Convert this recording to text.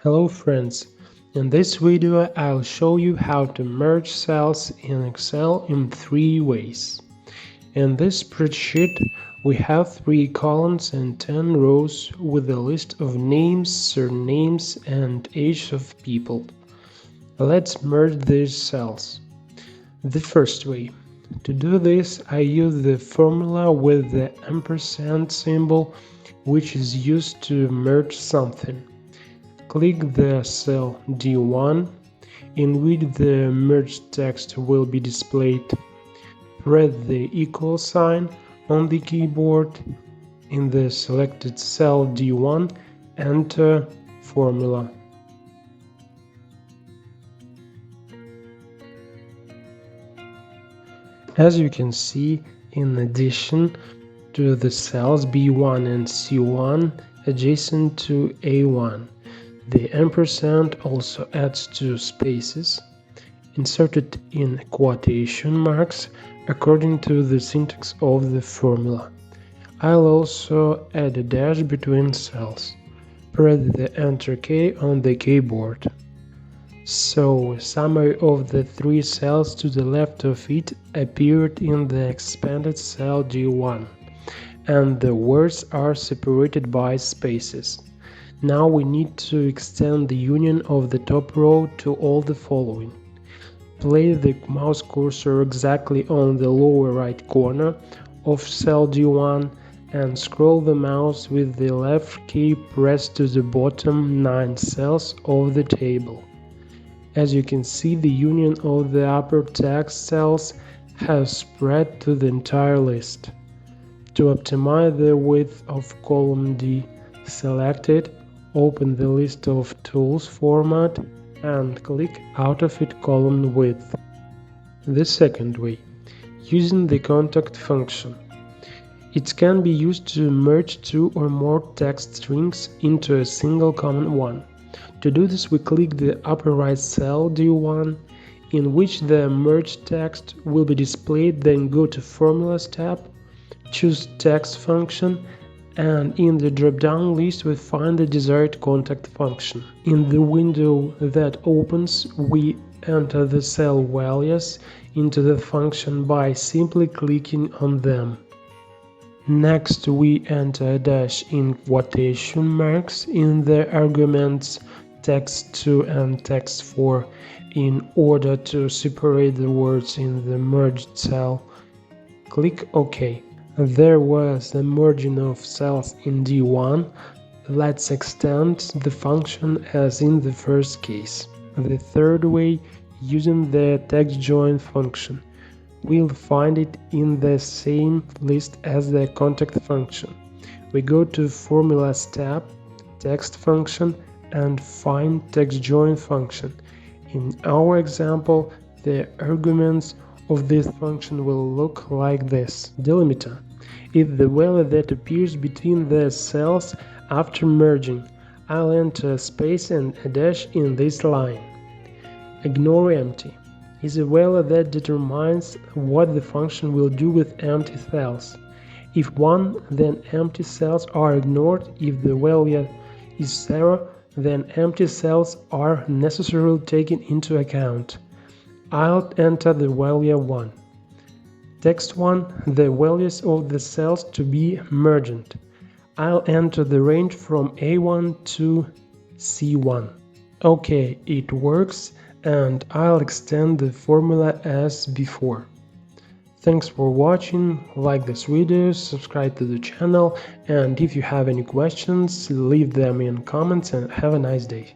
Hello friends, in this video I'll show you how to merge cells in Excel in 3 ways. In this spreadsheet we have 3 columns and 10 rows with a list of names, surnames and age of people. Let's merge these cells. The first way. To do this I use the formula with the ampersand symbol, which is used to merge something. Click the cell D1, in which the merged text will be displayed. Press the equal sign on the keyboard. In the selected cell D1, enter formula. As you can see, in addition to the cells B1 and C1 adjacent to A1, the ampersand also adds 2 spaces, inserted in quotation marks according to the syntax of the formula. I'll also add a dash between cells. Press the Enter key on the keyboard. So, a summary of the 3 cells to the left of it appeared in the expanded cell D1, and the words are separated by spaces. Now we need to extend the union of the top row to all the following. Place the mouse cursor exactly on the lower right corner of cell D1 and scroll the mouse with the left key pressed to the bottom 9 cells of the table. As you can see, the union of the upper text cells has spread to the entire list. To optimize the width of column D, select it, open the list of tools format and click out of it column width. The second way, using the contact function. It can be used to merge 2 or more text strings into a single common one. To do this, we click the upper right cell D1, in which the merged text will be displayed, then go to Formulas tab, choose Text function, and in the drop-down list we find the desired contact function. In the window that opens, we enter the cell values into the function by simply clicking on them. Next, we enter a dash in quotation marks in the arguments text2 and text4 in order to separate the words in the merged cell. Click OK. There was a merging of cells in D1. Let's extend the function as in the first case. The third way, using the Textjoin function. We'll find it in the same list as the contact function. We go to Formulas tab, Text function, and find Textjoin function. In our example, the arguments of this function will look like this. Delimiter is the value that appears between the cells after merging. I'll enter a space and a dash in this line. Ignore empty is a value that determines what the function will do with empty cells. If 1, then empty cells are ignored. If the value is 0, then empty cells are necessarily taken into account. I'll enter the value 1. Text 1, the values of the cells to be merged. I'll enter the range from A1 to C1. Okay, it works, and I'll extend the formula as before. Thanks for watching, like this video, subscribe to the channel, and if you have any questions, leave them in comments and have a nice day.